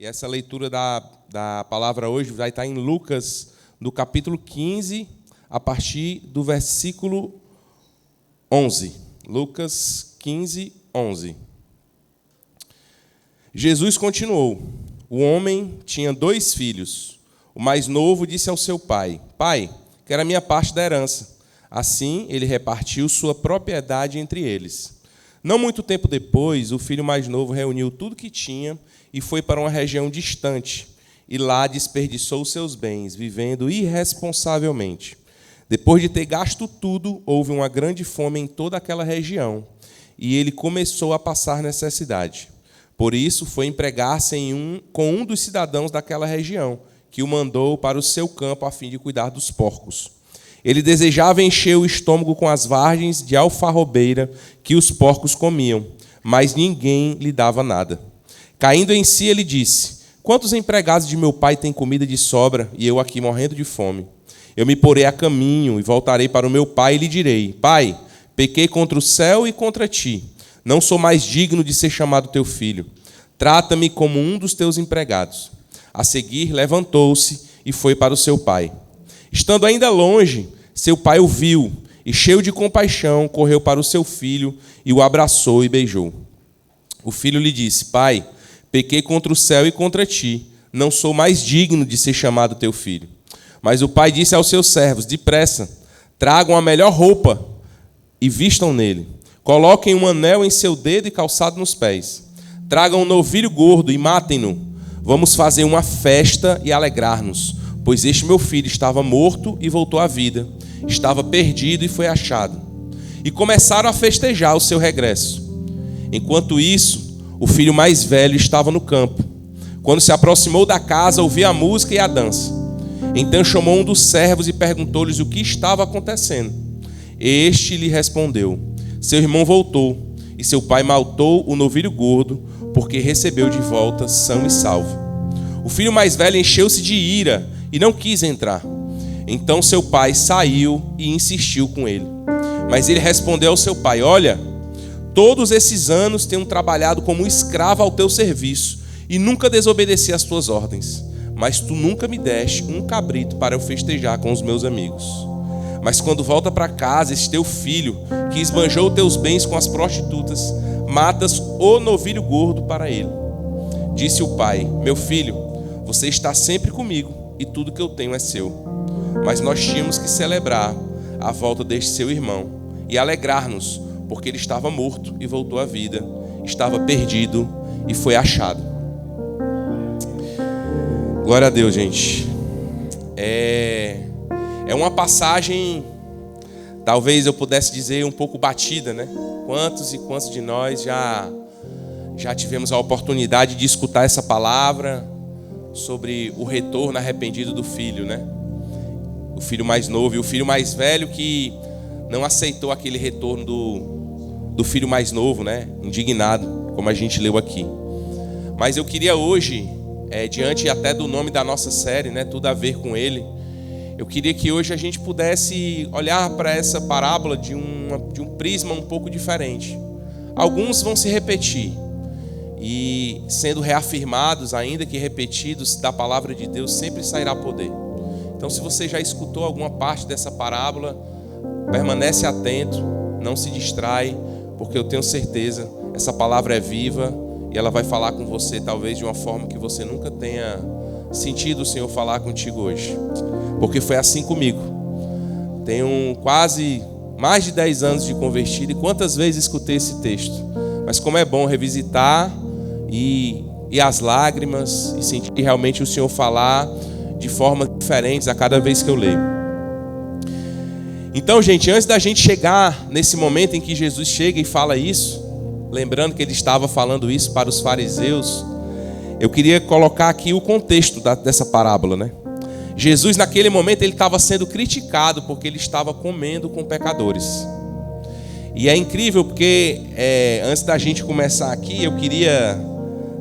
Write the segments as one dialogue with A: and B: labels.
A: E essa leitura da palavra hoje vai estar em Lucas, no capítulo 15, a partir do versículo 11. Lucas 15, 11. Jesus continuou: o homem tinha 2 filhos. O mais novo disse ao seu pai: Pai, quero a minha parte da herança. Assim, ele repartiu sua propriedade entre eles. Não muito tempo depois, o filho mais novo reuniu tudo que tinha e foi para uma região distante, e lá desperdiçou os seus bens, vivendo irresponsavelmente. Depois de ter gasto tudo, houve uma grande fome em toda aquela região, e ele começou a passar necessidade. Por isso, foi empregar-se com um dos cidadãos daquela região, que o mandou para o seu campo a fim de cuidar dos porcos. Ele desejava encher o estômago com as vargens de alfarrobeira que os porcos comiam, mas ninguém lhe dava nada. Caindo em si, ele disse: Quantos empregados de meu pai têm comida de sobra, e eu aqui morrendo de fome? Eu me porei a caminho e voltarei para o meu pai e lhe direi: Pai, pequei contra o céu e contra ti. Não sou mais digno de ser chamado teu filho. Trata-me como um dos teus empregados. A seguir, levantou-se e foi para o seu pai. Estando ainda longe, seu pai o viu e, cheio de compaixão, correu para o seu filho e o abraçou e beijou. O filho lhe disse: Pai, pequei contra o céu e contra ti. Não sou mais digno de ser chamado teu filho. Mas o pai disse aos seus servos: Depressa, tragam a melhor roupa e vistam nele. Coloquem um anel em seu dedo e calçado nos pés. Tragam um novilho gordo e matem-no. Vamos fazer uma festa e alegrar-nos, pois este meu filho estava morto e voltou à vida. Estava perdido e foi achado. E começaram a festejar o seu regresso. Enquanto isso, o filho mais velho estava no campo. Quando se aproximou da casa, ouviu a música e a dança. Então chamou um dos servos e perguntou-lhes o que estava acontecendo. Este lhe respondeu: Seu irmão voltou, e seu pai matou o novilho gordo, porque recebeu de volta são e salvo. O filho mais velho encheu-se de ira e não quis entrar. Então seu pai saiu e insistiu com ele. Mas ele respondeu ao seu pai: Olha, todos esses anos tenho trabalhado como escravo ao teu serviço e nunca desobedeci às tuas ordens. Mas tu nunca me deste um cabrito para eu festejar com os meus amigos. Mas quando volta para casa esse teu filho, que esbanjou teus bens com as prostitutas, matas o novilho gordo para ele. Disse o pai: Meu filho, você está sempre comigo e tudo que eu tenho é seu. Mas nós tínhamos que celebrar a volta deste seu irmão e alegrar-nos, porque ele estava morto e voltou à vida, estava perdido e foi achado. Glória a Deus, gente. É uma passagem, talvez eu pudesse dizer, um pouco batida, né? Quantos e quantos de nós já tivemos a oportunidade de escutar essa palavra sobre o retorno arrependido do filho, né? O filho mais novo e o filho mais velho que não aceitou aquele retorno do filho mais novo, né? Indignado, como a gente leu aqui. Mas eu queria hoje, diante até do nome da nossa série, né? Tudo a ver com ele. Eu queria que hoje a gente pudesse olhar para essa parábola de um prisma um pouco diferente. Alguns vão se repetir e, sendo reafirmados, ainda que repetidos, da palavra de Deus sempre sairá poder. Então, se você já escutou alguma parte dessa parábola, permanece atento, não se distrai, porque eu tenho certeza, essa palavra é viva e ela vai falar com você talvez de uma forma que você nunca tenha sentido o Senhor falar contigo hoje. Porque foi assim comigo. Tenho quase mais de 10 anos de convertido e quantas vezes escutei esse texto. Mas como é bom revisitar e as lágrimas e sentir realmente o Senhor falar de formas diferentes a cada vez que eu leio. Então, gente, antes da gente chegar nesse momento em que Jesus chega e fala isso, lembrando que ele estava falando isso para os fariseus, eu queria colocar aqui o contexto dessa parábola, né? Jesus, naquele momento, ele estava sendo criticado porque ele estava comendo com pecadores. E é incrível porque, antes da gente começar aqui, eu queria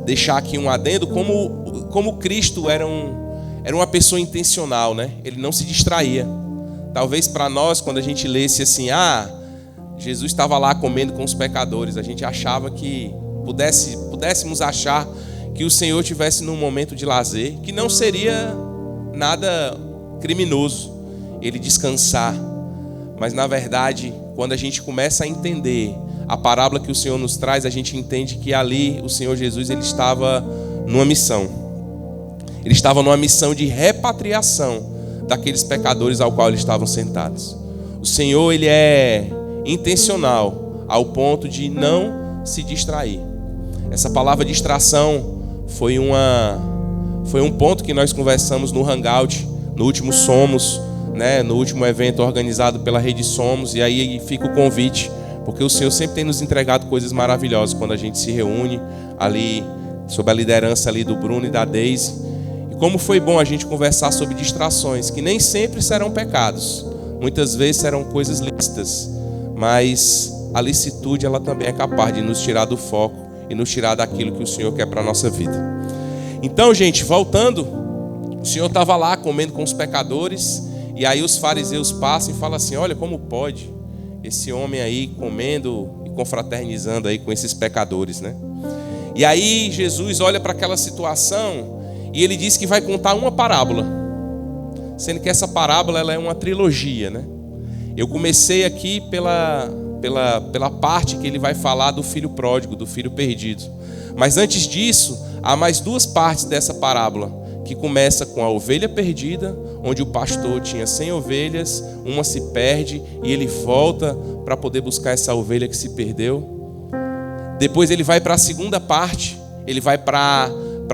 A: deixar aqui um adendo, como Cristo era uma pessoa intencional, né? Ele não se distraía. Talvez para nós, quando a gente lesse assim, Jesus estava lá comendo com os pecadores, a gente achava que pudéssemos achar que o Senhor tivesse num momento de lazer, que não seria nada criminoso ele descansar. Mas na verdade, quando a gente começa a entender a parábola que o Senhor nos traz, a gente entende que ali o Senhor Jesus ele estava numa missão. Ele estava numa missão de repatriação daqueles pecadores ao qual eles estavam sentados. O Senhor ele é intencional ao ponto de não se distrair. Essa palavra distração foi um ponto que nós conversamos no Hangout, no último Somos, né, no último evento organizado pela Rede Somos. E aí fica o convite, porque o Senhor sempre tem nos entregado coisas maravilhosas quando a gente se reúne ali, sob a liderança ali do Bruno e da Deise. E como foi bom a gente conversar sobre distrações, que nem sempre serão pecados, muitas vezes serão coisas lícitas, mas a licitude ela também é capaz de nos tirar do foco e nos tirar daquilo que o Senhor quer para a nossa vida. Então, gente, voltando, o Senhor estava lá comendo com os pecadores, e aí os fariseus passam e falam assim: olha como pode esse homem aí comendo e confraternizando aí com esses pecadores, né? E aí Jesus olha para aquela situação e ele diz que vai contar uma parábola, sendo que essa parábola ela é uma trilogia, né? Eu comecei aqui pela parte que ele vai falar do filho pródigo, do filho perdido. Mas antes disso, há mais duas partes dessa parábola, que começa com a ovelha perdida, onde o pastor tinha 100 ovelhas, uma se perde e ele volta para poder buscar essa ovelha que se perdeu. Depois ele vai para a segunda parte, ele vai para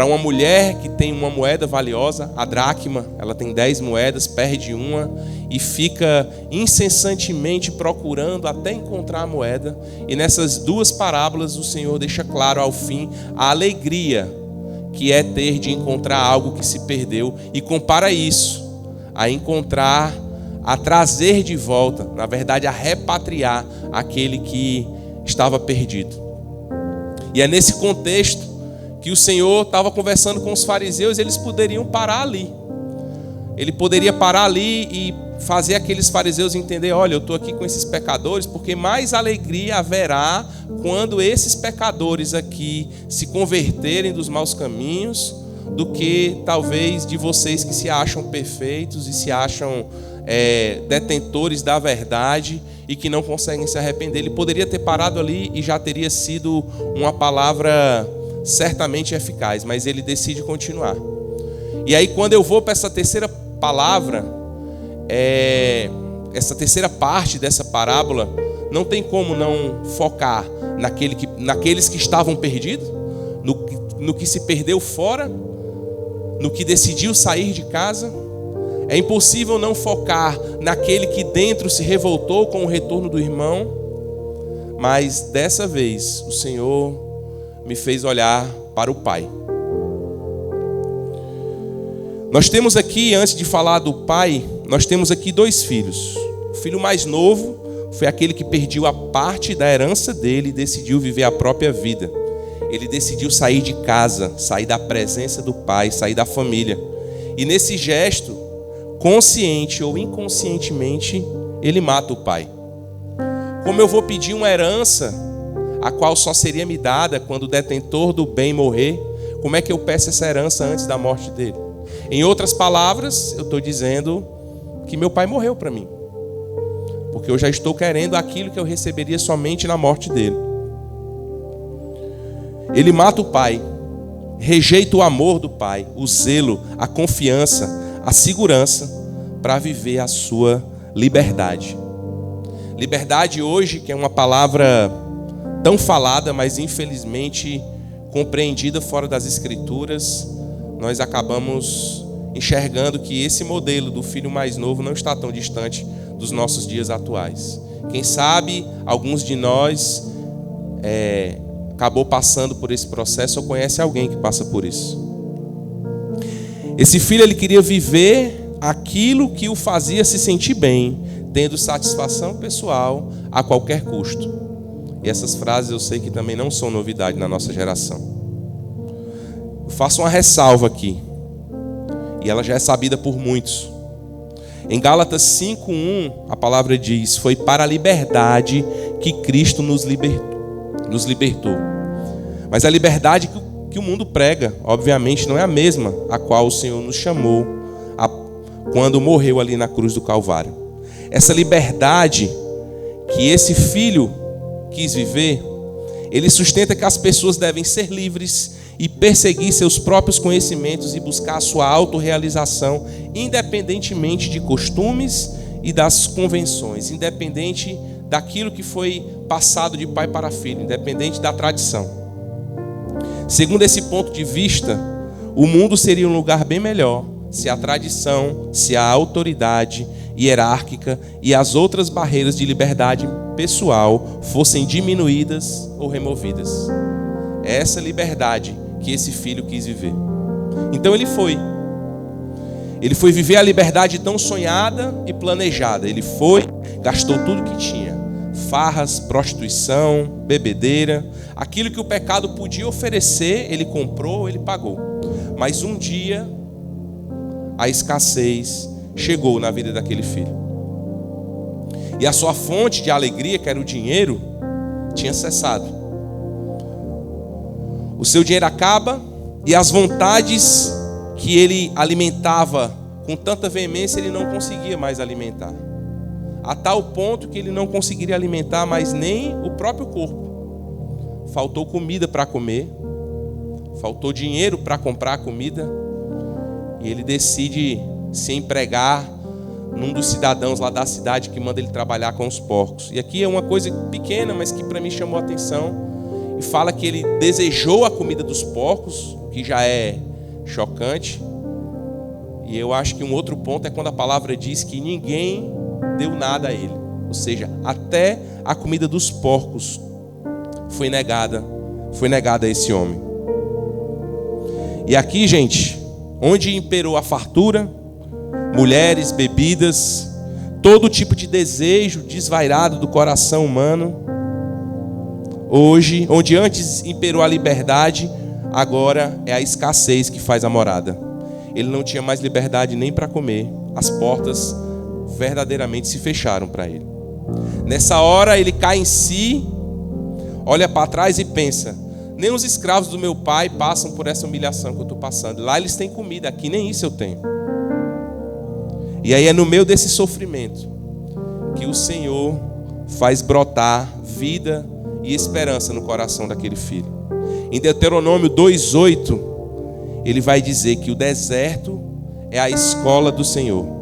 A: uma mulher que tem uma moeda valiosa, a dracma, ela tem 10 moedas, perde uma e fica incessantemente procurando até encontrar a moeda. E nessas duas parábolas o Senhor deixa claro ao fim a alegria que é ter de encontrar algo que se perdeu, e compara isso a encontrar, a trazer de volta, na verdade a repatriar aquele que estava perdido. E é nesse contexto que o Senhor estava conversando com os fariseus. Eles poderiam parar ali, ele poderia parar ali e fazer aqueles fariseus entender: olha, eu estou aqui com esses pecadores porque mais alegria haverá quando esses pecadores aqui se converterem dos maus caminhos, do que talvez de vocês que se acham perfeitos e se acham detentores da verdade e que não conseguem se arrepender. Ele poderia ter parado ali e já teria sido uma palavra certamente eficaz, mas ele decide continuar. E aí quando eu vou para essa terceira palavra, essa terceira parte dessa parábola, não tem como não focar naqueles que estavam perdidos, no que se perdeu fora, no que decidiu sair de casa. É impossível não focar naquele que dentro se revoltou com o retorno do irmão. Mas dessa vez o Senhor me fez olhar para o Pai. Nós temos aqui, antes de falar do Pai, nós temos aqui dois filhos. O filho mais novo foi aquele que perdeu a parte da herança dele e decidiu viver a própria vida. Ele decidiu sair de casa, sair da presença do pai, sair da família. E nesse gesto, consciente ou inconscientemente, ele mata o pai. Como eu vou pedir uma herança, a qual só seria me dada quando o detentor do bem morrer, como é que eu peço essa herança antes da morte dele? Em outras palavras, eu estou dizendo que meu pai morreu para mim, porque eu já estou querendo aquilo que eu receberia somente na morte dele. Ele mata o pai, rejeita o amor do pai, o zelo, a confiança, a segurança para viver a sua liberdade. Liberdade hoje, que é uma palavra tão falada, mas infelizmente compreendida fora das Escrituras, nós acabamos enxergando que esse modelo do filho mais novo não está tão distante dos nossos dias atuais. Quem sabe alguns de nós acabou passando por esse processo ou conhece alguém que passa por isso. Esse filho, ele queria viver aquilo que o fazia se sentir bem, tendo satisfação pessoal a qualquer custo. E essas frases eu sei que também não são novidade na nossa geração. Eu faço uma ressalva aqui, e ela já é sabida por muitos. Em Gálatas 5:1, a palavra diz: foi para a liberdade que Cristo nos libertou. Mas a liberdade que o mundo prega, obviamente não é a mesma a qual o Senhor nos chamou quando morreu ali na cruz do Calvário. Essa liberdade que esse filho quis viver, ele sustenta que as pessoas devem ser livres e perseguir seus próprios conhecimentos e buscar a sua autorrealização, independentemente de costumes e das convenções, independente daquilo que foi passado de pai para filho, independente da tradição. Segundo esse ponto de vista, o mundo seria um lugar bem melhor se a tradição, se a autoridade hierárquica e as outras barreiras de liberdade pessoal fossem diminuídas ou removidas. É essa liberdade que esse filho quis viver. Então ele foi viver a liberdade tão sonhada e planejada. Ele foi, gastou tudo que tinha: farras, prostituição, bebedeira, aquilo que o pecado podia oferecer, ele comprou, ele pagou. Mas um dia a escassez chegou na vida daquele filho. E a sua fonte de alegria, que era o dinheiro, tinha cessado. O seu dinheiro acaba e as vontades que ele alimentava com tanta veemência, ele não conseguia mais alimentar. A tal ponto que ele não conseguiria alimentar mais nem o próprio corpo. Faltou comida para comer, faltou dinheiro para comprar comida, e ele decide se empregar num dos cidadãos lá da cidade que manda ele trabalhar com os porcos. E aqui é uma coisa pequena, mas que para mim chamou a atenção. E fala que ele desejou a comida dos porcos, o que já é chocante. E eu acho que um outro ponto é quando a palavra diz que ninguém deu nada a ele. Ou seja, até a comida dos porcos foi negada a esse homem. E aqui, gente, onde imperou a fartura, mulheres, bebidas, todo tipo de desejo desvairado do coração humano. Hoje, onde antes imperou a liberdade, agora é a escassez que faz a morada. Ele não tinha mais liberdade nem para comer. As portas verdadeiramente se fecharam para ele. Nessa hora ele cai em si, olha para trás e pensa: nem os escravos do meu pai passam por essa humilhação que eu estou passando. Lá eles têm comida, aqui nem isso eu tenho. E aí é no meio desse sofrimento que o Senhor faz brotar vida e esperança no coração daquele filho. Em Deuteronômio 2:8, ele vai dizer que o deserto é a escola do Senhor.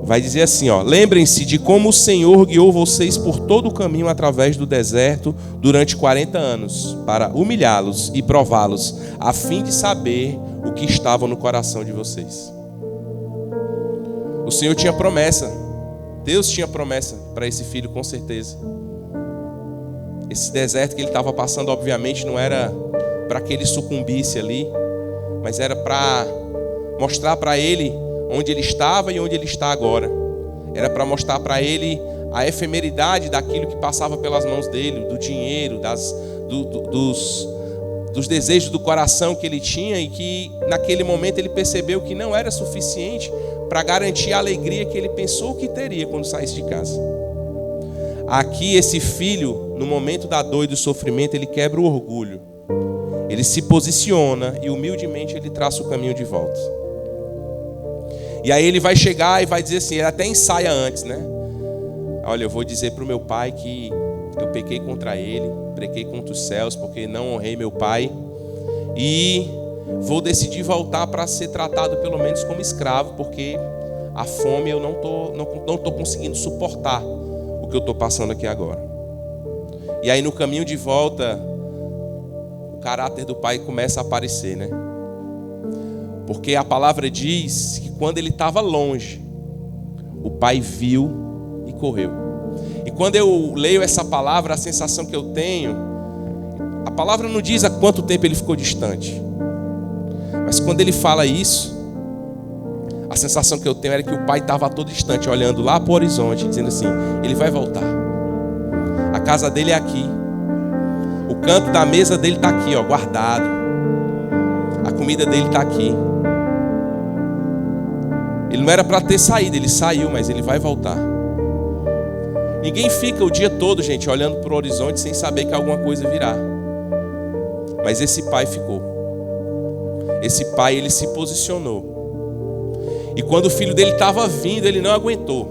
A: Vai dizer assim, ó: lembrem-se de como o Senhor guiou vocês por todo o caminho através do deserto durante 40 anos, para humilhá-los e prová-los, a fim de saber o que estava no coração de vocês. O Senhor tinha promessa, Deus tinha promessa para esse filho, com certeza. Esse deserto que ele estava passando, obviamente, não era para que ele sucumbisse ali, mas era para mostrar para ele onde ele estava e onde ele está agora. Era para mostrar para ele a efemeridade daquilo que passava pelas mãos dele, do dinheiro, dos desejos do coração que ele tinha, e que naquele momento ele percebeu que não era suficiente para garantir a alegria que ele pensou que teria quando saísse de casa. Aqui esse filho, no momento da dor e do sofrimento, ele quebra o orgulho. Ele se posiciona e humildemente ele traça o caminho de volta. E aí ele vai chegar e vai dizer assim, ele até ensaia antes, né? Olha, eu vou dizer para o meu pai que eu pequei contra ele, pequei contra os céus, porque não honrei meu pai. E vou decidir voltar para ser tratado pelo menos como escravo, porque a fome eu não tô conseguindo suportar o que eu estou passando aqui agora. E aí no caminho de volta, o caráter do pai começa a aparecer, né? Porque a palavra diz que quando ele estava longe, o pai viu e correu. E quando eu leio essa palavra, a sensação que eu tenho, a palavra não diz há quanto tempo ele ficou distante. Mas quando ele fala isso, a sensação que eu tenho era que o pai estava a todo instante olhando lá para o horizonte, dizendo assim, ele vai voltar. A casa dele é aqui. O canto da mesa dele está aqui, ó, guardado. A comida dele está aqui. Ele não era para ter saído, ele saiu, mas ele vai voltar. Ninguém fica o dia todo, gente, olhando para o horizonte sem saber que alguma coisa virá. Mas esse pai ficou. Esse pai, ele se posicionou. E quando o filho dele estava vindo, ele não aguentou.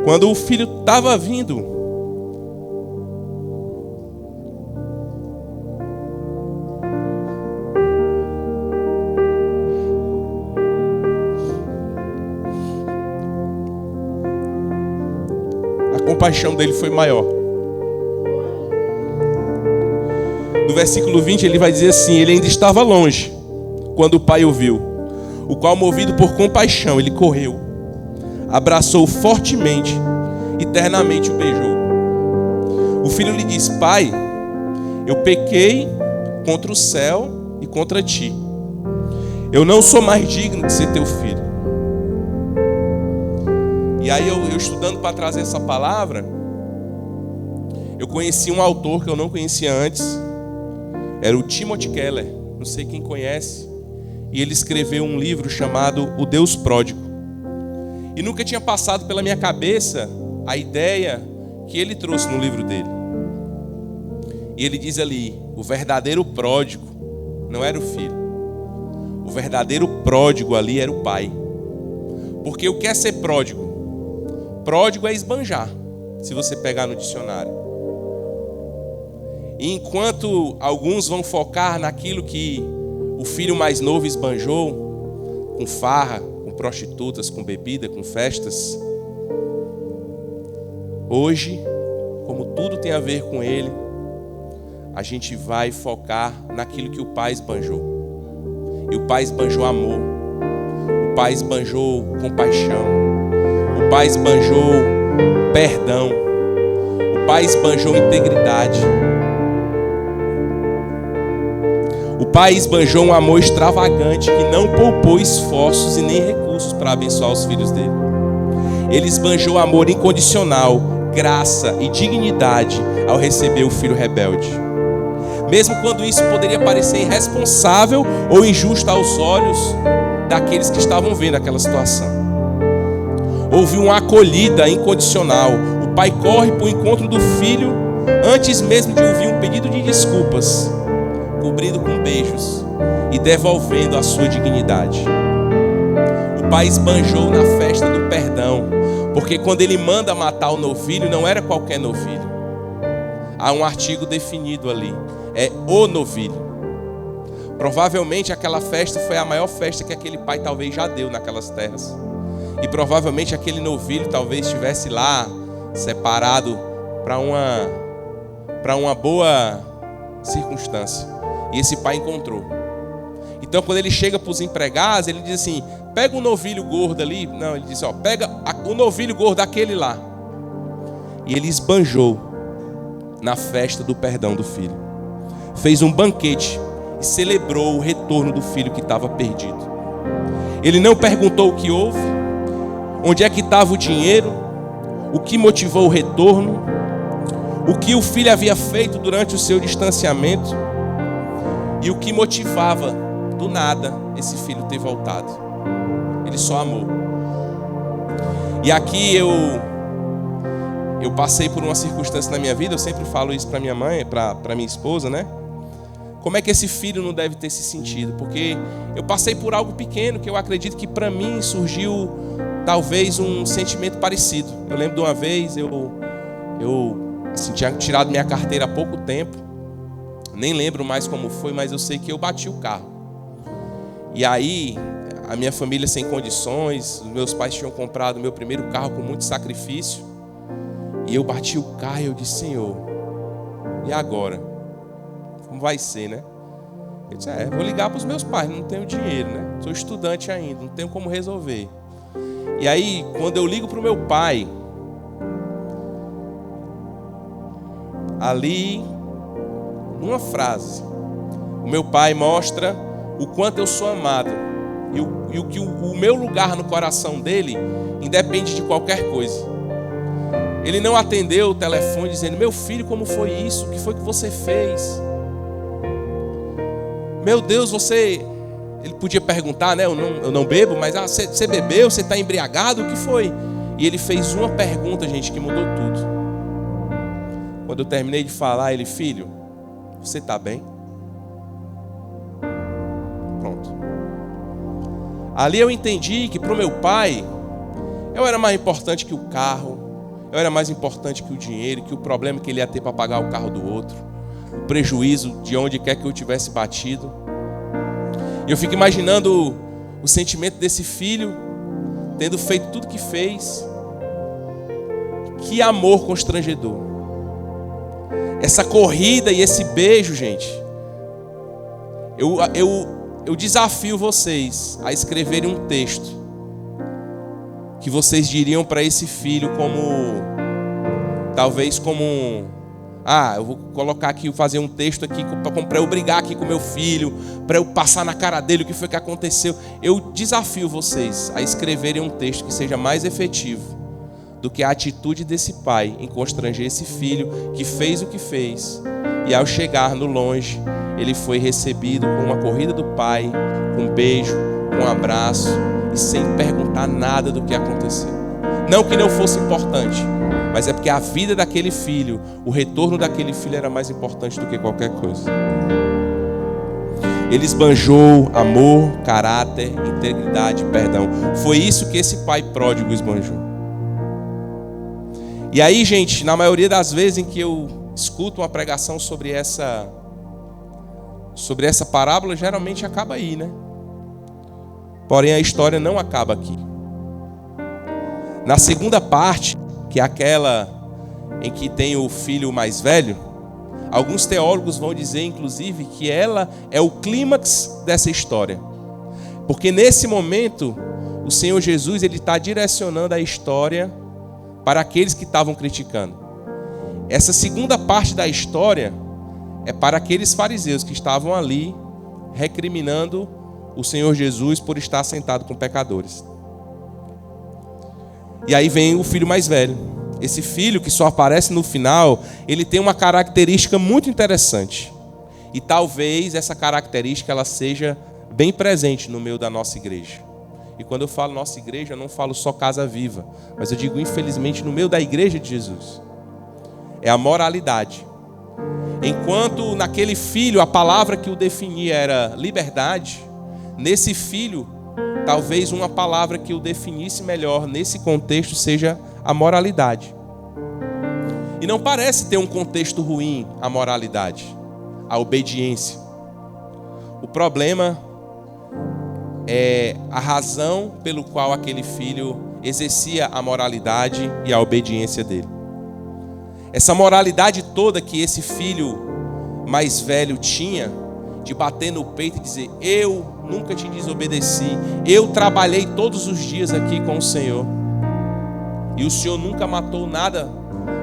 A: Quando o filho estava vindo, a compaixão dele foi maior. No versículo 20 ele vai dizer assim: ele ainda estava longe quando o pai o viu, o qual, movido por compaixão, ele correu, abraçou fortemente e ternamente o beijou. O filho lhe disse: pai, eu pequei contra o céu e contra ti. Eu não sou mais digno de ser teu filho. E aí eu estudando para trazer essa palavra, eu conheci um autor que eu não conhecia antes. Era o Timothy Keller, não sei quem conhece. E ele escreveu um livro chamado O Deus Pródigo. E nunca tinha passado pela minha cabeça a ideia que ele trouxe no livro dele. E ele diz ali: o verdadeiro pródigo não era o filho. O verdadeiro pródigo ali era o pai. Porque o que é ser pródigo? Pródigo é esbanjar, se você pegar no dicionário. E enquanto alguns vão focar naquilo que o filho mais novo esbanjou, com farra, com prostitutas, com bebida, com festas, hoje, como tudo tem a ver com ele, a gente vai focar naquilo que o pai esbanjou. E o pai esbanjou amor, o pai esbanjou compaixão, o pai esbanjou perdão, o pai esbanjou integridade. O pai esbanjou um amor extravagante que não poupou esforços e nem recursos para abençoar os filhos dele. Ele esbanjou amor incondicional, graça e dignidade ao receber o filho rebelde. Mesmo quando isso poderia parecer irresponsável ou injusto aos olhos daqueles que estavam vendo aquela situação. Houve uma acolhida incondicional. O pai corre para o encontro do filho antes mesmo de ouvir um pedido de desculpas, cobrindo com beijos e devolvendo a sua dignidade. O pai esbanjou na festa do perdão, porque quando ele manda matar o novilho, não era qualquer novilho. Há um artigo definido ali, é o novilho. Provavelmente aquela festa foi a maior festa que aquele pai talvez já deu naquelas terras. E provavelmente aquele novilho talvez estivesse lá, separado para uma boa circunstância. E esse pai encontrou. Então quando ele chega para os empregados, ele diz assim: pega um novilho gordo ali. Não, ele disse: ó, pega o novilho gordo aquele lá. E ele esbanjou na festa do perdão do filho. Fez um banquete e celebrou o retorno do filho que estava perdido. Ele não perguntou o que houve, onde é que estava o dinheiro, o que motivou o retorno, o que o filho havia feito durante o seu distanciamento e o que motivava do nada esse filho ter voltado. Ele só amou. E aqui eu passei por uma circunstância na minha vida, eu sempre falo isso para minha mãe, para minha esposa, né? Como é que esse filho não deve ter se sentido? Porque eu passei por algo pequeno que eu acredito que para mim surgiu talvez um sentimento parecido. Eu lembro de uma vez, eu assim, tinha tirado minha carteira há pouco tempo, nem lembro mais como foi, mas eu sei que eu bati o carro. E aí, a minha família sem condições, os meus pais tinham comprado o meu primeiro carro com muito sacrifício, e eu bati o carro e eu disse: Senhor, e agora? Como vai ser, né? Eu disse: vou ligar para os meus pais, não tenho dinheiro, né? Sou estudante ainda, não tenho como resolver. E aí, quando eu ligo para o meu pai, ali, numa frase, o meu pai mostra o quanto eu sou amado e o que o meu lugar no coração dele independe de qualquer coisa. Ele não atendeu o telefone dizendo: meu filho, como foi isso? O que foi que você fez? Meu Deus, você... Ele podia perguntar, né? Eu não bebo, mas você bebeu, você está embriagado, o que foi? E ele fez uma pergunta, gente, que mudou tudo. Quando eu terminei de falar, ele: filho, você está bem? Pronto. Ali eu entendi que para o meu pai, eu era mais importante que o carro, eu era mais importante que o dinheiro, que o problema que ele ia ter para pagar o carro do outro, o prejuízo de onde quer que eu tivesse batido. E eu fico imaginando o sentimento desse filho, tendo feito tudo que fez. Que amor constrangedor. Essa corrida e esse beijo, gente. Eu desafio vocês a escreverem um texto que vocês diriam para esse filho talvez como eu vou colocar aqui, fazer um texto aqui para eu brigar aqui com meu filho, para eu passar na cara dele o que foi que aconteceu. Eu desafio vocês a escreverem um texto que seja mais efetivo do que a atitude desse pai em constranger esse filho que fez o que fez. E ao chegar no longe, ele foi recebido com uma corrida do pai, com um beijo, com um abraço, e sem perguntar nada do que aconteceu. Não que não fosse importante, mas é porque a vida daquele filho, o retorno daquele filho era mais importante do que qualquer coisa. Ele esbanjou amor, caráter, integridade, perdão. Foi isso que esse pai pródigo esbanjou. E aí, gente, na maioria das vezes em que eu escuto uma pregação sobre essa parábola, geralmente acaba aí, né? Porém, a história não acaba aqui. Na segunda parte, que é aquela em que tem o filho mais velho, alguns teólogos vão dizer, inclusive, que ela é o clímax dessa história. Porque nesse momento, o Senhor Jesus está direcionando a história para aqueles que estavam criticando. Essa segunda parte da história é para aqueles fariseus que estavam ali recriminando o Senhor Jesus por estar sentado com pecadores. E aí vem o filho mais velho. Esse filho que só aparece no final, ele tem uma característica muito interessante. E talvez essa característica ela seja bem presente no meio da nossa igreja. E quando eu falo nossa igreja, eu não falo só Casa Viva, mas eu digo, infelizmente, no meio da igreja de Jesus. É a moralidade. Enquanto naquele filho a palavra que o definia era liberdade, nesse filho, talvez uma palavra que o definisse melhor nesse contexto seja a moralidade. E não parece ter um contexto ruim a moralidade, a obediência. O problema é a razão pelo qual aquele filho exercia a moralidade e a obediência dele. Essa moralidade toda que esse filho mais velho tinha, de bater no peito e dizer: eu nunca te desobedeci, eu trabalhei todos os dias aqui com o Senhor, e o Senhor nunca matou nada,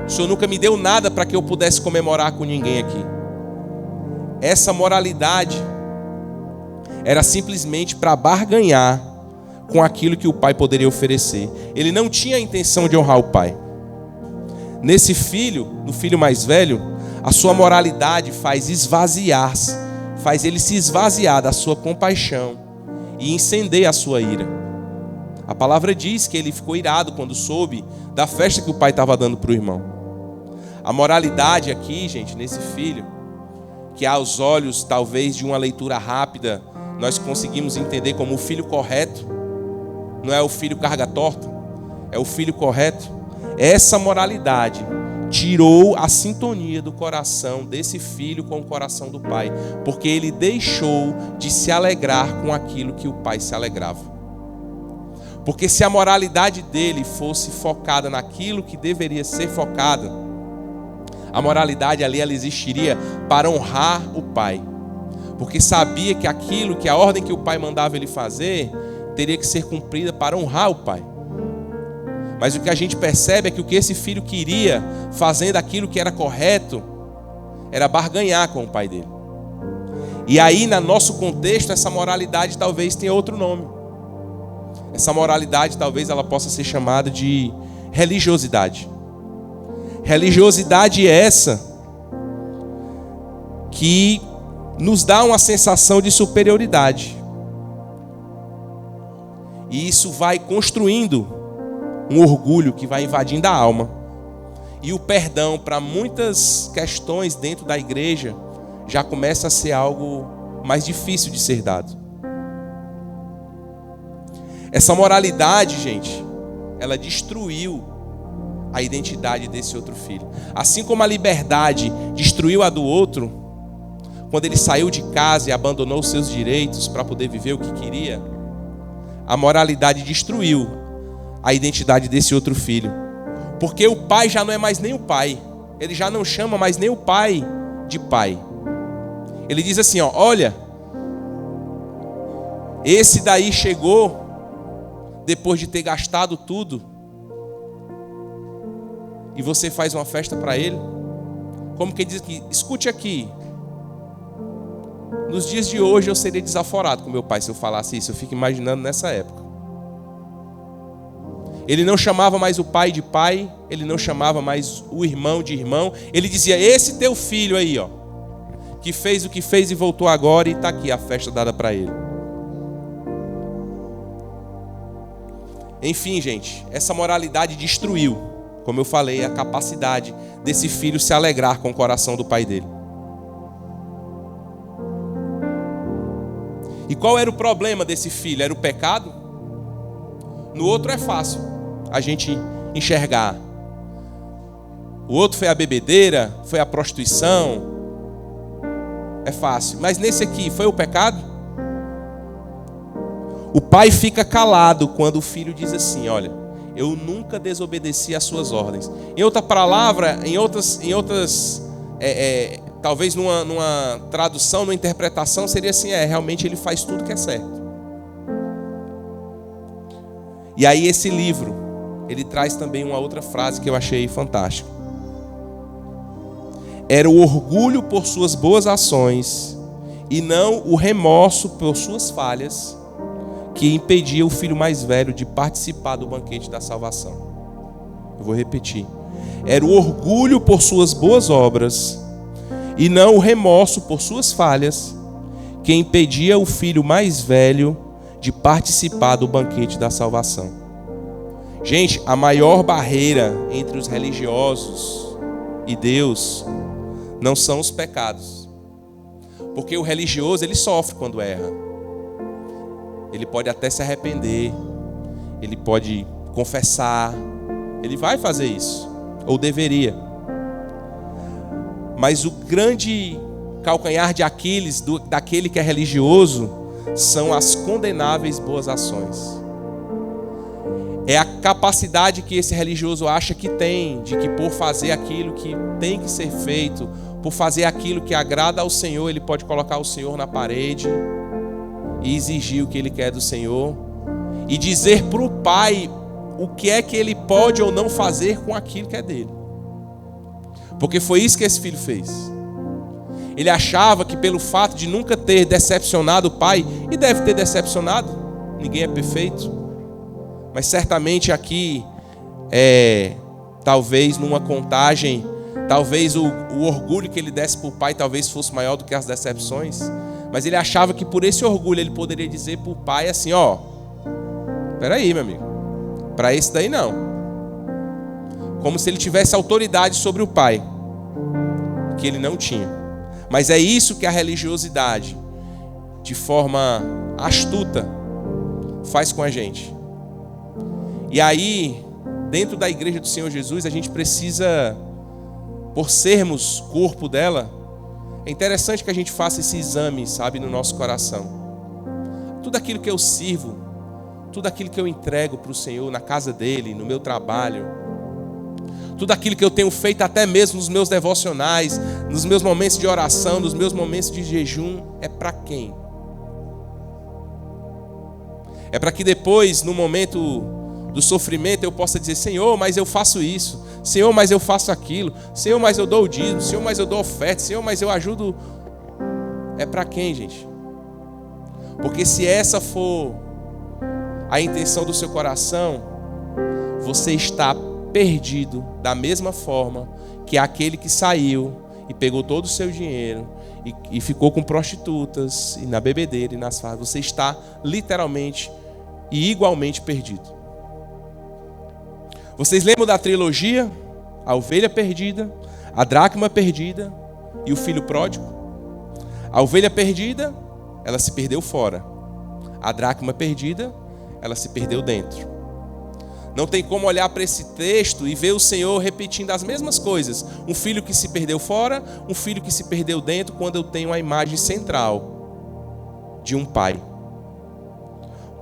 A: o Senhor nunca me deu nada para que eu pudesse comemorar com ninguém aqui. Essa moralidade era simplesmente para barganhar com aquilo que o pai poderia oferecer. Ele não tinha a intenção de honrar o pai. Nesse filho, no filho mais velho, a sua moralidade faz ele se esvaziar da sua compaixão e incender a sua ira. A palavra diz que ele ficou irado quando soube da festa que o pai estava dando para o irmão. A moralidade aqui, gente, nesse filho, que aos olhos talvez de uma leitura rápida nós conseguimos entender como o filho correto, não é o filho carga torta, é o filho correto. Essa moralidade tirou a sintonia do coração desse filho com o coração do pai, porque ele deixou de se alegrar com aquilo que o pai se alegrava. Porque se a moralidade dele fosse focada naquilo que deveria ser focada, a moralidade ali ela existiria para honrar o pai. Porque sabia que aquilo, que a ordem que o pai mandava ele fazer, teria que ser cumprida para honrar o pai. Mas o que a gente percebe é que o que esse filho queria, fazendo aquilo que era correto, era barganhar com o pai dele. E aí, no nosso contexto, essa moralidade talvez tenha outro nome. Essa moralidade talvez ela possa ser chamada de religiosidade. Religiosidade essa que nos dá uma sensação de superioridade. E isso vai construindo um orgulho que vai invadindo a alma. E o perdão para muitas questões dentro da igreja já começa a ser algo mais difícil de ser dado. Essa moralidade, gente, ela destruiu a identidade desse outro filho. Assim como a liberdade destruiu a do outro, quando ele saiu de casa e abandonou os seus direitos para poder viver o que queria, a moralidade destruiu a identidade desse outro filho. Porque o pai já não é mais nem o pai. Ele já não chama mais nem o pai de pai. Ele diz assim, ó, olha, esse daí chegou depois de ter gastado tudo e você faz uma festa para ele. Como que diz aqui? Escute aqui. Nos dias de hoje eu seria desaforado com meu pai se eu falasse isso. Eu fico imaginando nessa época. Ele não chamava mais o pai de pai, ele não chamava mais o irmão de irmão. Ele dizia, esse teu filho aí, ó, que fez o que fez e voltou agora, e está aqui a festa dada para ele. Enfim, gente, essa moralidade destruiu, como eu falei, a capacidade desse filho se alegrar com o coração do pai dele. E qual era o problema desse filho? Era o pecado? No outro é fácil a gente enxergar. O outro foi a bebedeira, foi a prostituição. É fácil. Mas nesse aqui, foi o pecado? O pai fica calado quando o filho diz assim, olha, eu nunca desobedeci às suas ordens. Em outra palavra, talvez numa tradução, numa interpretação, seria assim, realmente ele faz tudo que é certo. E aí esse livro, ele traz também uma outra frase que eu achei fantástica. Era o orgulho por suas boas ações e não o remorso por suas falhas que impedia o filho mais velho de participar do banquete da salvação. Eu vou repetir. Era o orgulho por suas boas obras e não o remorso por suas falhas que impedia o filho mais velho de participar do banquete da salvação. Gente, a maior barreira entre os religiosos e Deus não são os pecados. Porque o religioso, ele sofre quando erra. Ele pode até se arrepender, ele pode confessar, ele vai fazer isso, ou deveria. Mas o grande calcanhar de Aquiles daquele que é religioso são as condenáveis boas ações. É a capacidade que esse religioso acha que tem, de que por fazer aquilo que tem que ser feito, por fazer aquilo que agrada ao Senhor, ele pode colocar o Senhor na parede e exigir o que ele quer do Senhor e dizer para o pai o que é que ele pode ou não fazer com aquilo que é dele. Porque foi isso que esse filho fez. Ele achava que pelo fato de nunca ter decepcionado o pai, e deve ter decepcionado, ninguém é perfeito, mas certamente aqui, talvez numa contagem, talvez o orgulho que ele desse para o pai talvez fosse maior do que as decepções, mas ele achava que por esse orgulho ele poderia dizer para o pai assim, ó, peraí meu amigo, para esse daí não. Como se ele tivesse autoridade sobre o pai, que ele não tinha. Mas é isso que a religiosidade, de forma astuta, faz com a gente. E aí, dentro da igreja do Senhor Jesus, a gente precisa, por sermos corpo dela, é interessante que a gente faça esse exame, sabe, no nosso coração. Tudo aquilo que eu sirvo, tudo aquilo que eu entrego para o Senhor, na casa dele, no meu trabalho, tudo aquilo que eu tenho feito até mesmo nos meus devocionais, nos meus momentos de oração, nos meus momentos de jejum, é para quem? É para que depois, no momento do sofrimento, eu possa dizer, Senhor, mas eu faço isso, Senhor, mas eu faço aquilo, Senhor, mas eu dou o dízimo, Senhor, mas eu dou oferta, Senhor, mas eu ajudo. É para quem, gente? Porque se essa for a intenção do seu coração, você está perdido da mesma forma que aquele que saiu e pegou todo o seu dinheiro e ficou com prostitutas e na bebedeira e nas farras. Você está literalmente e igualmente perdido. Vocês lembram da trilogia? A ovelha perdida, a dracma perdida e o filho pródigo? A ovelha perdida, ela se perdeu fora. A dracma perdida, ela se perdeu dentro. Não tem como olhar para esse texto e ver o Senhor repetindo as mesmas coisas. Um filho que se perdeu fora, um filho que se perdeu dentro, quando eu tenho a imagem central de um pai.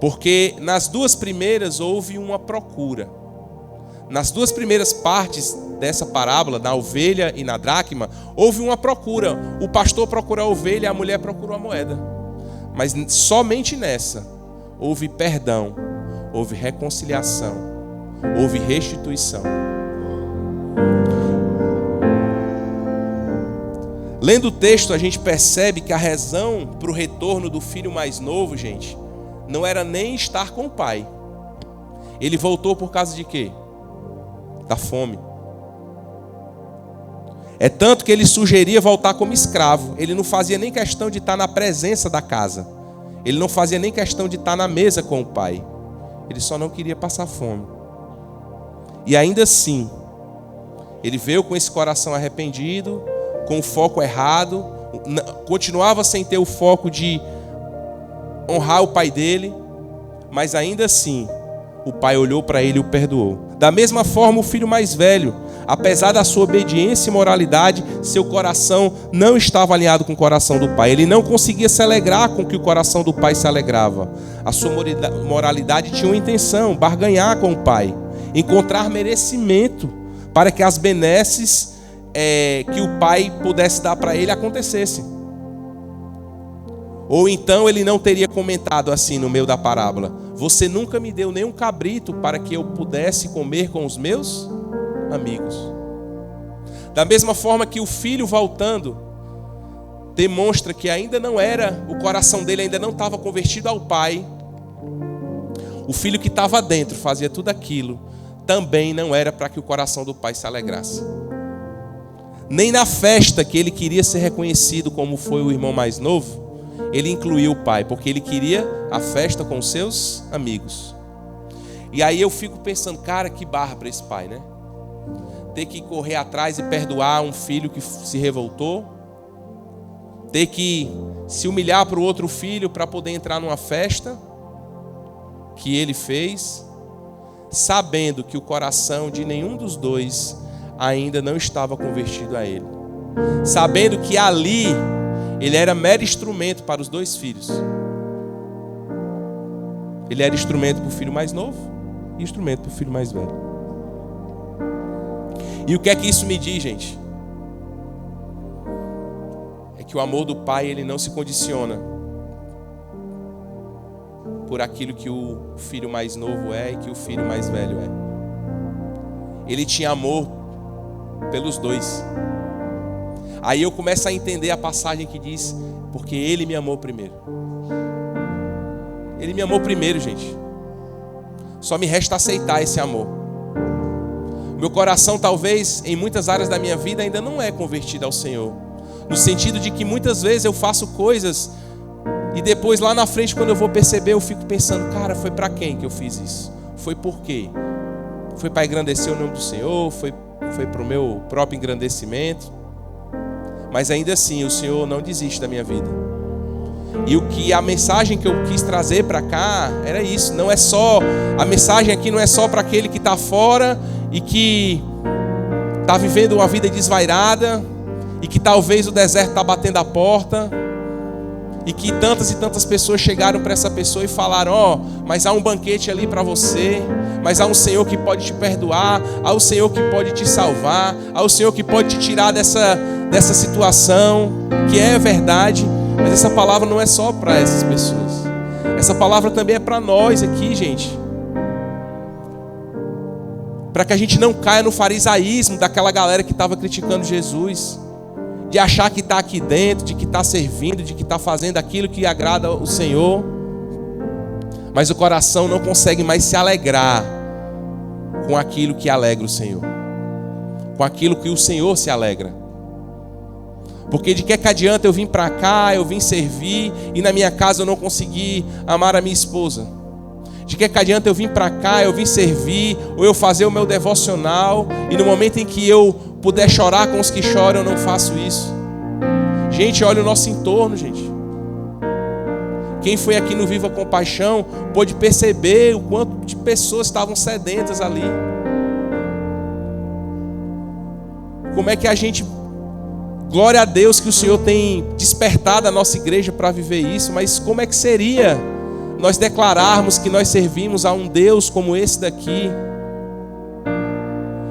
A: Porque nas duas primeiras houve uma procura. Nas duas primeiras partes dessa parábola, na ovelha e na dracma, houve uma procura. O pastor procurou a ovelha e a mulher procurou a moeda. Mas somente nessa houve perdão, houve reconciliação, houve restituição. Lendo o texto, a gente percebe que a razão para o retorno do filho mais novo, gente, não era nem estar com o pai. Ele voltou por causa de quê? Da fome. É tanto que ele sugeria voltar como escravo. Ele não fazia nem questão de estar na presença da casa. Ele não fazia nem questão de estar na mesa com o pai. Ele só não queria passar fome. E ainda assim, ele veio com esse coração arrependido, com o foco errado, continuava sem ter o foco de honrar o pai dele, mas ainda assim, o pai olhou para ele e o perdoou. Da mesma forma, o filho mais velho, apesar da sua obediência e moralidade, seu coração não estava alinhado com o coração do pai. Ele não conseguia se alegrar com o que o coração do pai se alegrava. A sua moralidade tinha uma intenção: barganhar com o pai, encontrar merecimento para que as benesses que o pai pudesse dar para ele acontecessem. Ou então ele não teria comentado assim no meio da parábola: você nunca me deu nem um cabrito para que eu pudesse comer com os meus amigos. Da mesma forma que o filho voltando demonstra que ainda não era, o coração dele ainda não estava convertido ao pai. O filho que estava dentro fazia tudo aquilo, também não era para que o coração do pai se alegrasse. Nem na festa que ele queria ser reconhecido como foi o irmão mais novo, ele incluiu o pai, porque ele queria a festa com seus amigos. E aí eu fico pensando, cara, que barra para esse pai, né? Ter que correr atrás e perdoar um filho que se revoltou, ter que se humilhar para o outro filho para poder entrar numa festa que ele fez, sabendo que o coração de nenhum dos dois ainda não estava convertido a ele, sabendo que ali ele era mero instrumento para os dois filhos. Ele era instrumento para o filho mais novo e instrumento para o filho mais velho. E o que é que isso me diz, gente? É que o amor do pai, ele não se condiciona por aquilo que o filho mais novo é e que o filho mais velho é. Ele tinha amor pelos dois. Aí eu começo a entender a passagem que diz: porque ele me amou primeiro. Ele me amou primeiro, gente. Só me resta aceitar esse amor. Meu coração, talvez, em muitas áreas da minha vida, ainda não é convertido ao Senhor. No sentido de que muitas vezes eu faço coisas e depois lá na frente, quando eu vou perceber, eu fico pensando: cara, foi para quem que eu fiz isso? Foi por quê? Foi para engrandecer o nome do Senhor? Foi para o meu próprio engrandecimento? Mas ainda assim, o Senhor não desiste da minha vida. E a mensagem que eu quis trazer para cá era isso. Não é só, a mensagem aqui não é só para aquele que está fora e que está vivendo uma vida desvairada e que talvez o deserto está batendo a porta e que tantas e tantas pessoas chegaram para essa pessoa e falaram: ó, mas há um banquete ali para você, mas há um Senhor que pode te perdoar, há um Senhor que pode te salvar, há um Senhor que pode te tirar dessa situação, que é verdade. Mas essa palavra não é só para essas pessoas. Essa palavra também é para nós aqui, gente. Para que a gente não caia no farisaísmo daquela galera que estava criticando Jesus, de achar que está aqui dentro, de que está servindo, de que está fazendo aquilo que agrada o Senhor, mas o coração não consegue mais se alegrar com aquilo que alegra o Senhor, com aquilo que o Senhor se alegra. Porque de que adianta eu vim para cá, eu vim servir e na minha casa eu não consegui amar a minha esposa? De que adianta eu vir para cá, eu vim servir, ou eu fazer o meu devocional, e no momento em que eu puder chorar com os que choram, eu não faço isso. Gente, olha o nosso entorno, gente. Quem foi aqui no Viva Compaixão pôde perceber o quanto de pessoas estavam sedentas ali. Como é que a gente... Glória a Deus que o Senhor tem despertado a nossa igreja para viver isso, mas como é que seria nós declararmos que nós servimos a um Deus como esse daqui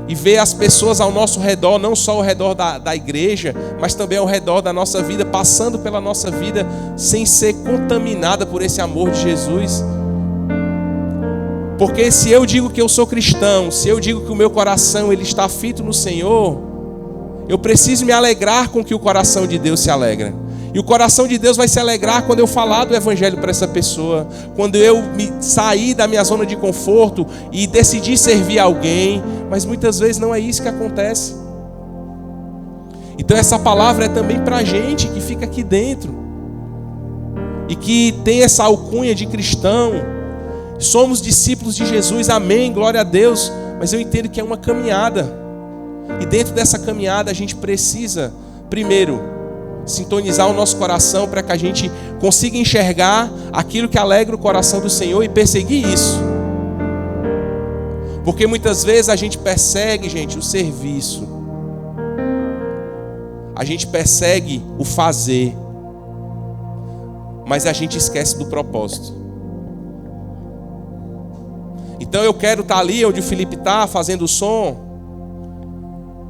A: e ver as pessoas ao nosso redor, não só ao redor da igreja, mas também ao redor da nossa vida, passando pela nossa vida sem ser contaminada por esse amor de Jesus? Porque se eu digo que eu sou cristão, se eu digo que o meu coração ele está fito no Senhor, eu preciso me alegrar com que o coração de Deus se alegra. E o coração de Deus vai se alegrar quando eu falar do Evangelho para essa pessoa, quando eu me sair da minha zona de conforto e decidir servir alguém. Mas muitas vezes não é isso que acontece. Então essa palavra é também para a gente que fica aqui dentro e que tem essa alcunha de cristão. Somos discípulos de Jesus, amém, glória a Deus. Mas eu entendo que é uma caminhada. E dentro dessa caminhada a gente precisa, primeiro, sintonizar o nosso coração para que a gente consiga enxergar aquilo que alegra o coração do Senhor e perseguir isso. Porque muitas vezes a gente persegue, gente, o serviço. A gente persegue o fazer. Mas a gente esquece do propósito. Então eu quero estar ali onde o Felipe está, fazendo o som.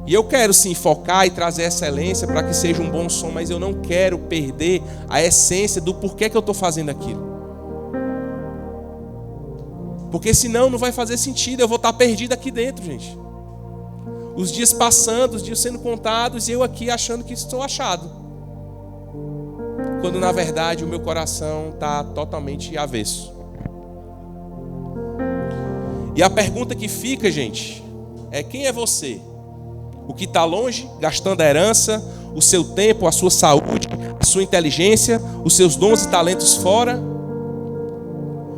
A: E eu quero sim focar e trazer excelência para que seja um bom som, mas eu não quero perder a essência do porquê que eu estou fazendo aquilo. Porque senão não vai fazer sentido, eu vou estar perdido aqui dentro, gente. Os dias passando, os dias sendo contados e eu aqui achando que estou achado. Quando na verdade o meu coração está totalmente avesso. E a pergunta que fica, gente, é: quem é você? O que está longe, gastando a herança, o seu tempo, a sua saúde, a sua inteligência, os seus dons e talentos fora?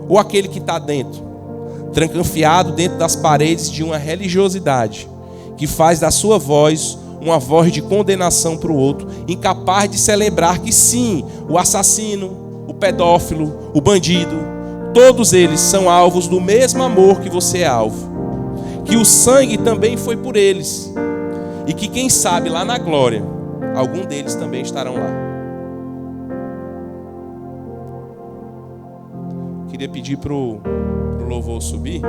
A: Ou aquele que está dentro, trancanfiado dentro das paredes de uma religiosidade, que faz da sua voz uma voz de condenação para o outro, incapaz de celebrar que sim, o assassino, o pedófilo, o bandido, todos eles são alvos do mesmo amor que você é alvo, que o sangue também foi por eles. E que quem sabe lá na glória, algum deles também estarão lá. Queria pedir pro louvor subir.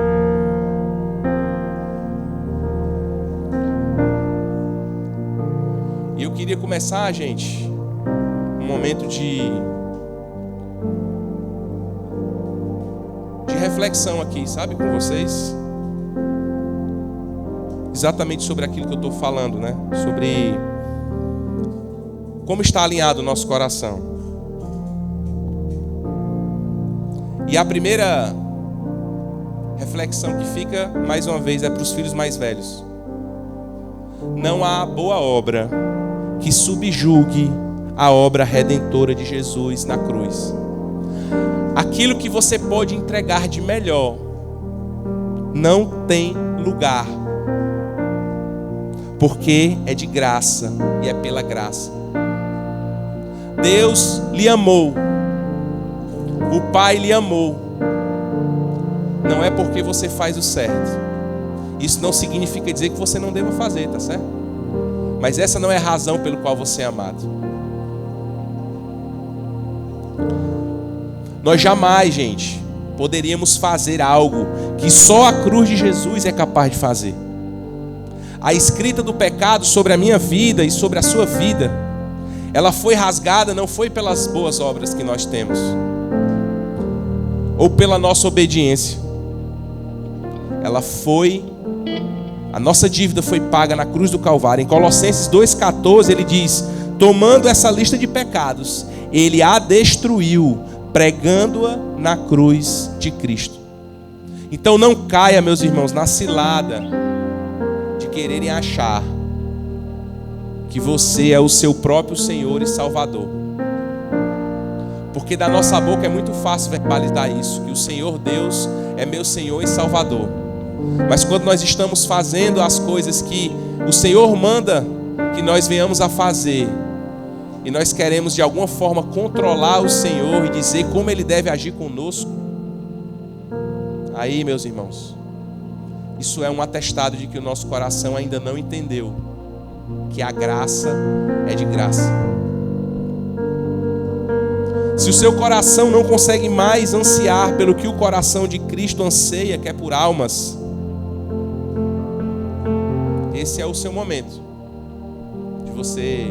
A: E eu queria começar, gente, um momento de reflexão aqui, sabe, com vocês. Exatamente sobre aquilo que eu estou falando, né? Sobre como está alinhado o nosso coração. E a primeira reflexão que fica, mais uma vez, é para os filhos mais velhos. Não há boa obra que subjugue a obra redentora de Jesus na cruz. Aquilo que você pode entregar de melhor não tem lugar. Porque é de graça e é pela graça. Deus lhe amou. O Pai lhe amou. Não é porque você faz o certo. Isso não significa dizer que você não deva fazer, tá certo? Mas essa não é a razão pelo qual você é amado. Nós jamais, gente, poderíamos fazer algo que só a cruz de Jesus é capaz de fazer. A escrita do pecado sobre a minha vida e sobre a sua vida, ela foi rasgada não foi pelas boas obras que nós temos, ou pela nossa obediência. A nossa dívida foi paga na cruz do Calvário. Em Colossenses 2,14 ele diz: tomando essa lista de pecados, ele a destruiu, pregando-a na cruz de Cristo. Então não caia, meus irmãos, na cilada quererem achar que você é o seu próprio Senhor e Salvador. Porque da nossa boca é muito fácil verbalizar isso, que o Senhor Deus é meu Senhor e Salvador. Mas quando nós estamos fazendo as coisas que o Senhor manda que nós venhamos a fazer, e nós queremos de alguma forma controlar o Senhor e dizer como Ele deve agir conosco, aí, meus irmãos, isso é um atestado de que o nosso coração ainda não entendeu que a graça é de graça. Se o seu coração não consegue mais ansiar pelo que o coração de Cristo anseia, que é por almas, esse é o seu momento de você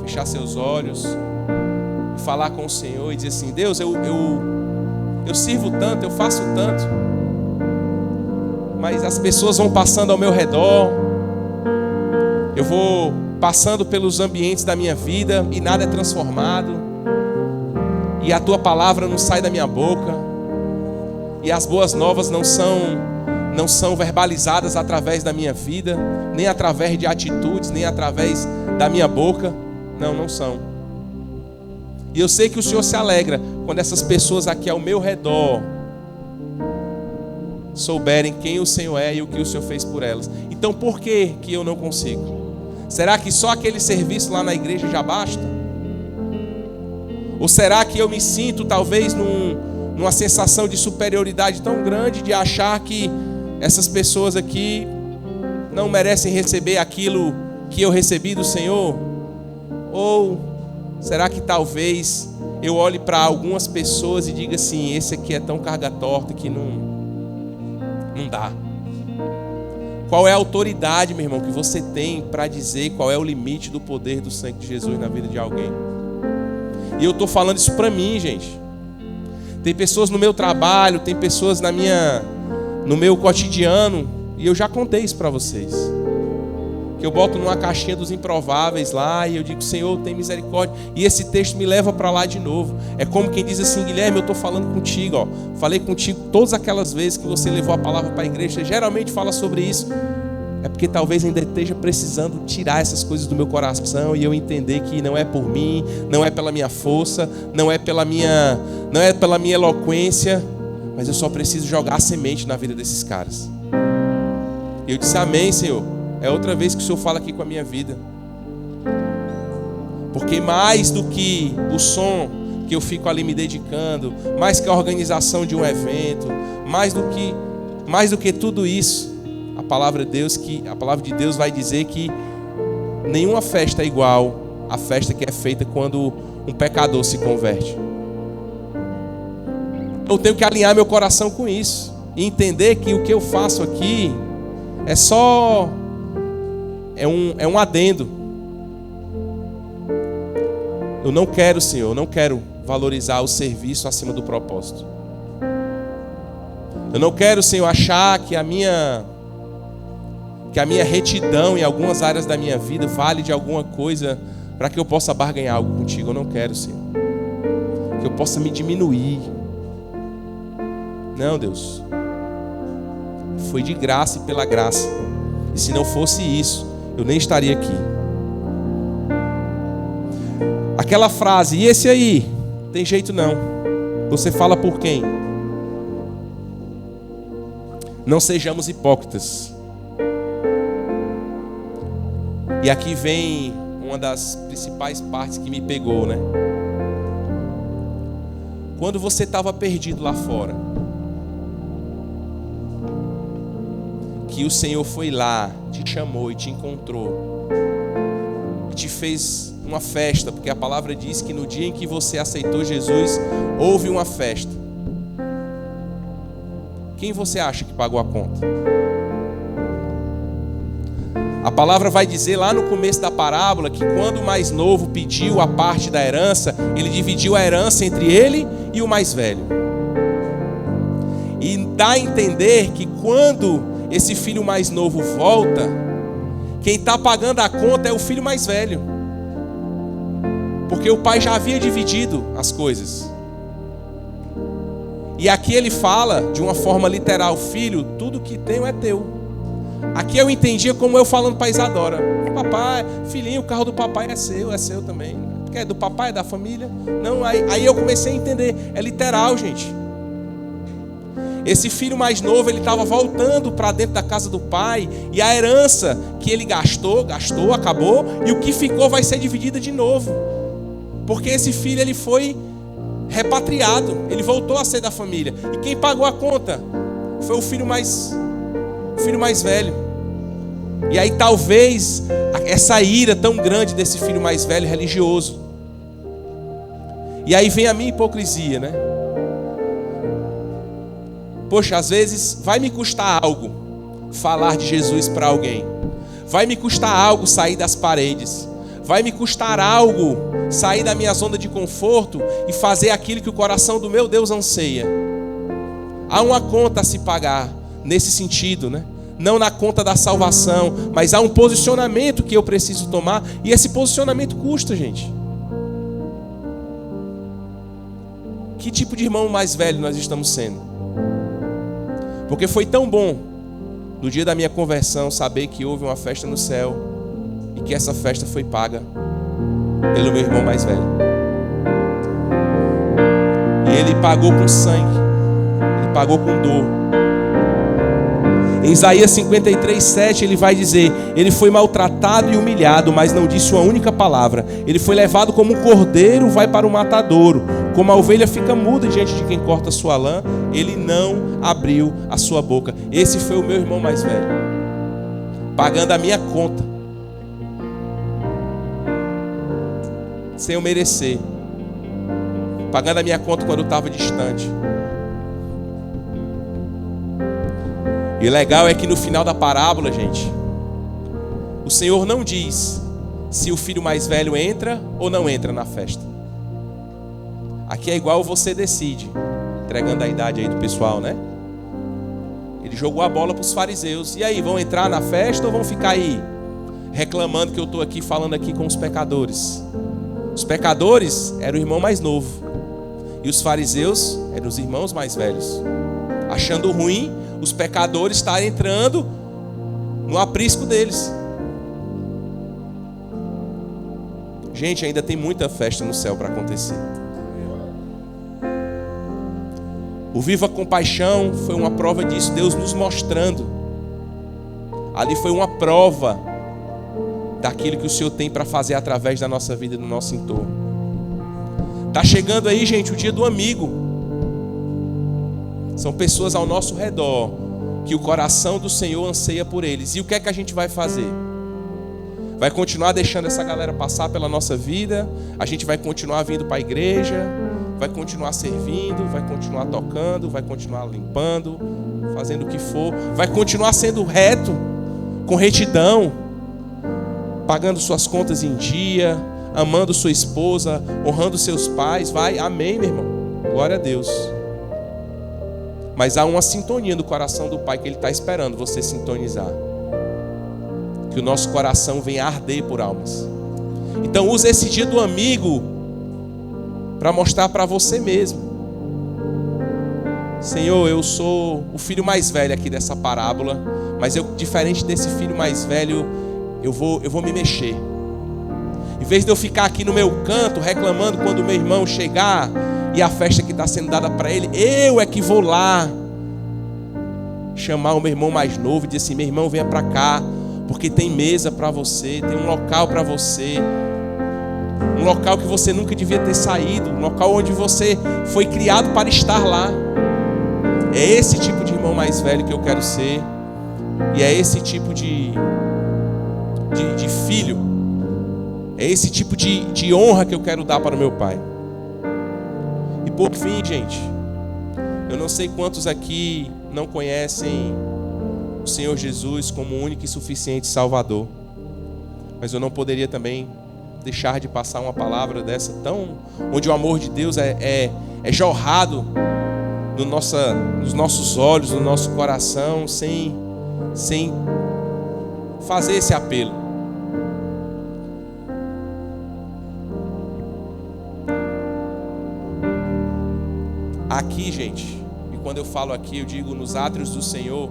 A: fechar seus olhos e falar com o Senhor e dizer assim: Deus, eu sirvo tanto, eu faço tanto, mas as pessoas vão passando ao meu redor, eu vou passando pelos ambientes da minha vida e nada é transformado, e a tua palavra não sai da minha boca, e as boas novas não são verbalizadas através da minha vida, nem através de atitudes, nem através da minha boca. Não são. E eu sei que o Senhor se alegra quando essas pessoas aqui ao meu redor souberem quem o Senhor é e o que o Senhor fez por elas. Então por que eu não consigo? Será que só aquele serviço lá na igreja já basta? Ou será que eu me sinto talvez numa sensação de superioridade tão grande de achar que essas pessoas aqui não merecem receber aquilo que eu recebi do Senhor? Ou será que talvez eu olhe para algumas pessoas e diga assim: esse aqui é tão carga torta que não dá? Qual é a autoridade, meu irmão, que você tem para dizer qual é o limite do poder do sangue de Jesus na vida de alguém? E eu estou falando isso para mim, gente. Tem pessoas no meu trabalho, tem pessoas no meu cotidiano, e eu já contei isso para vocês, que eu boto numa caixinha dos improváveis lá, e eu digo: Senhor, tem misericórdia, e esse texto me leva para lá de novo. É como quem diz assim: Guilherme, eu estou falando contigo, ó. Falei contigo todas aquelas vezes que você levou a palavra para a igreja. Você geralmente fala sobre isso. É porque talvez ainda esteja precisando tirar essas coisas do meu coração e eu entender que não é por mim, não é pela minha força, não é pela minha eloquência, mas eu só preciso jogar a semente na vida desses caras. E eu disse: amém, Senhor. É outra vez que o Senhor fala aqui com a minha vida. Porque mais do que o som que eu fico ali me dedicando, mais que a organização de um evento, mais do que tudo isso, a palavra de Deus vai dizer que nenhuma festa é igual à festa que é feita quando um pecador se converte. Eu tenho que alinhar meu coração com isso e entender que o que eu faço aqui é só um adendo. Eu não quero, Senhor, eu não quero valorizar o serviço acima do propósito. Eu não quero, Senhor, achar que a minha retidão em algumas áreas da minha vida vale de alguma coisa para que eu possa barganhar algo contigo. Eu não quero, Senhor, que eu possa me diminuir. Não, Deus, foi de graça e pela graça. E se não fosse isso, eu nem estaria aqui. Aquela frase: e esse aí? Tem jeito não. Você fala por quem? Não sejamos hipócritas. E aqui vem uma das principais partes que me pegou, né? Quando você estava perdido lá fora, que o Senhor foi lá, te chamou e te encontrou, e te fez uma festa, porque a palavra diz que no dia em que você aceitou Jesus, houve uma festa. Quem você acha que pagou a conta? A palavra vai dizer lá no começo da parábola que quando o mais novo pediu a parte da herança, ele dividiu a herança entre ele e o mais velho. E dá a entender que quando esse filho mais novo volta, quem está pagando a conta é o filho mais velho, porque o pai já havia dividido as coisas. E aqui ele fala de uma forma literal: filho, tudo que tenho é teu. Aqui eu entendia como eu falando para Isadora: papai, filhinho, o carro do papai é seu também. É do papai, é da família. Não, aí eu comecei a entender, é literal, gente. Esse filho mais novo, ele estava voltando para dentro da casa do pai, e a herança que ele gastou, acabou, e o que ficou vai ser dividida de novo. Porque esse filho, ele foi repatriado, ele voltou a ser da família. E quem pagou a conta foi o filho mais velho. E aí talvez essa ira tão grande desse filho mais velho religioso. E aí vem a minha hipocrisia, né? Poxa, às vezes vai me custar algo falar de Jesus para alguém. Vai me custar algo sair das paredes. Vai me custar algo sair da minha zona de conforto e fazer aquilo que o coração do meu Deus anseia. Há uma conta a se pagar nesse sentido, né? Não na conta da salvação, mas há um posicionamento que eu preciso tomar, e esse posicionamento custa, gente. Que tipo de irmão mais velho nós estamos sendo? Porque foi tão bom, no dia da minha conversão, saber que houve uma festa no céu e que essa festa foi paga pelo meu irmão mais velho. E ele pagou com sangue, ele pagou com dor. Em Isaías 53:7 ele vai dizer: ele foi maltratado e humilhado, mas não disse uma única palavra. Ele foi levado como um cordeiro vai para o matadouro, como a ovelha fica muda diante de quem corta sua lã, ele não abriu a sua boca. Esse foi o meu irmão mais velho, pagando a minha conta, sem eu merecer, pagando a minha conta quando eu estava distante. E o legal é que no final da parábola, gente, o Senhor não diz se o filho mais velho entra ou não entra na festa. Aqui é igual você decide, entregando a idade aí do pessoal, né? Ele jogou a bola para os fariseus. E aí, vão entrar na festa ou vão ficar aí reclamando que eu estou aqui falando aqui com os pecadores? Os pecadores eram o irmão mais novo, e os fariseus eram os irmãos mais velhos, achando ruim os pecadores estarem entrando no aprisco deles. Gente, ainda tem muita festa no céu para acontecer. O Viva Compaixão foi uma prova disso, Deus nos mostrando. Ali foi uma prova daquilo que o Senhor tem para fazer através da nossa vida, do nosso entorno. Está chegando aí, gente, o dia do amigo. São pessoas ao nosso redor que o coração do Senhor anseia por eles. E o que é que a gente vai fazer? Vai continuar deixando essa galera passar pela nossa vida? A gente vai continuar vindo para a igreja? Vai continuar servindo? Vai continuar tocando? Vai continuar limpando? Fazendo o que for? Vai continuar sendo reto? Com retidão? Pagando suas contas em dia? Amando sua esposa? Honrando seus pais? Vai, amém, meu irmão? Glória a Deus. Mas há uma sintonia no coração do Pai que Ele está esperando você sintonizar. Que o nosso coração venha a arder por almas. Então use esse dia do amigo para mostrar para você mesmo: Senhor, eu sou o filho mais velho aqui dessa parábola, mas eu, diferente desse filho mais velho, eu vou me mexer. Em vez de eu ficar aqui no meu canto reclamando quando o meu irmão chegar e a festa que está sendo dada para ele, eu é que vou lá chamar o meu irmão mais novo e dizer assim: meu irmão, venha para cá, porque tem mesa para você, tem um local para você, um local que você nunca devia ter saído, um local onde você foi criado para estar lá. É esse tipo de irmão mais velho que eu quero ser, e é esse tipo de filho, é esse tipo de honra que eu quero dar para o meu pai. E por fim, gente, eu não sei quantos aqui não conhecem o Senhor Jesus como o único e suficiente Salvador, mas eu não poderia também deixar de passar uma palavra dessa, onde o amor de Deus é jorrado nos nossos olhos, no nosso coração, sem fazer esse apelo. Aqui, gente, e quando eu falo aqui, eu digo nos átrios do Senhor,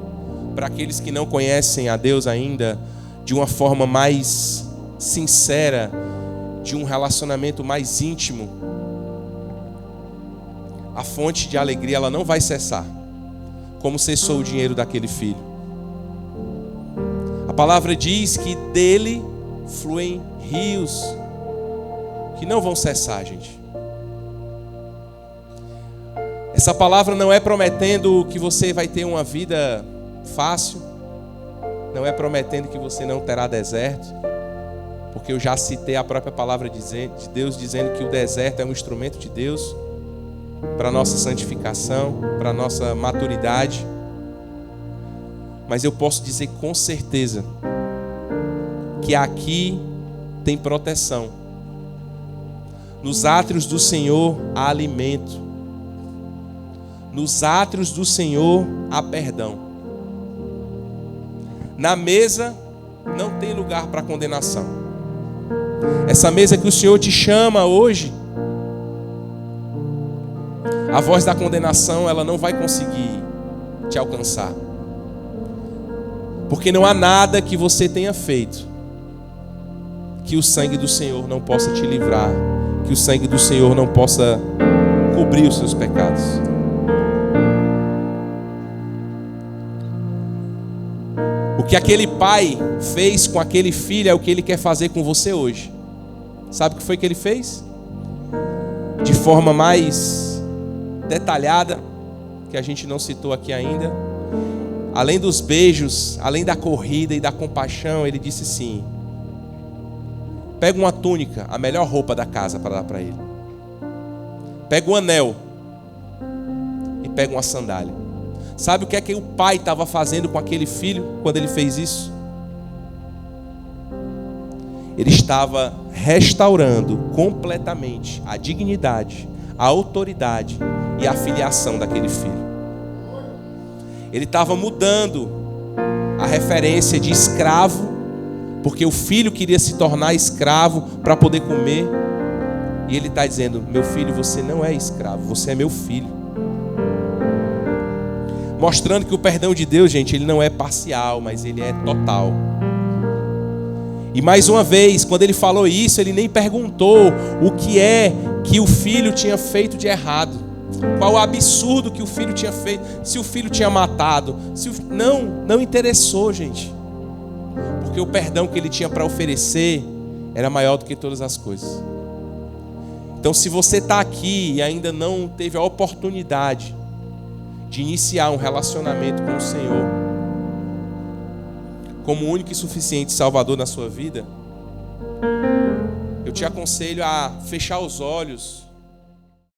A: para aqueles que não conhecem a Deus ainda, de uma forma mais sincera, de um relacionamento mais íntimo, a fonte de alegria ela não vai cessar. como cessou o dinheiro daquele filho. A palavra diz que dele fluem rios que não vão cessar, gente. Essa palavra não é prometendo que você vai ter uma vida fácil, não é prometendo que você não terá deserto, porque eu já citei a própria palavra de Deus dizendo que o deserto é um instrumento de Deus para a nossa santificação, para a nossa maturidade. Mas eu posso dizer com certeza que aqui tem proteção. Nos átrios do Senhor há alimento. Nos átrios do Senhor há perdão. Na mesa não tem lugar para condenação. Essa mesa que o Senhor te chama hoje, a voz da condenação, ela não vai conseguir te alcançar. Porque não há nada que você tenha feito que o sangue do Senhor não possa te livrar, que o sangue do Senhor não possa cobrir os seus pecados. O que aquele pai fez com aquele filho é o que ele quer fazer com você hoje. Sabe o que foi que ele fez? De forma mais detalhada, que a gente não citou aqui ainda, além dos beijos, além da corrida e da compaixão, ele disse assim: pega uma túnica, a melhor roupa da casa para dar para ele. Pega um anel e pega uma sandália. Sabe o que é que o pai estava fazendo com aquele filho quando ele fez isso? Ele estava restaurando completamente a dignidade, a autoridade e a filiação daquele filho. Ele estava mudando a referência de escravo, porque o filho queria se tornar escravo para poder comer. E ele está dizendo: meu filho, você não é escravo, você é meu filho. Mostrando que o perdão de Deus, gente, ele não é parcial, mas ele é total. E mais uma vez, quando ele falou isso, ele nem perguntou o que é que o filho tinha feito de errado. Qual o absurdo que o filho tinha feito, se o filho tinha matado. Não interessou, gente. Porque o perdão que ele tinha para oferecer era maior do que todas as coisas. Então, se você está aqui e ainda não teve a oportunidade de iniciar um relacionamento com o Senhor como único e suficiente Salvador na sua vida, eu te aconselho a fechar os olhos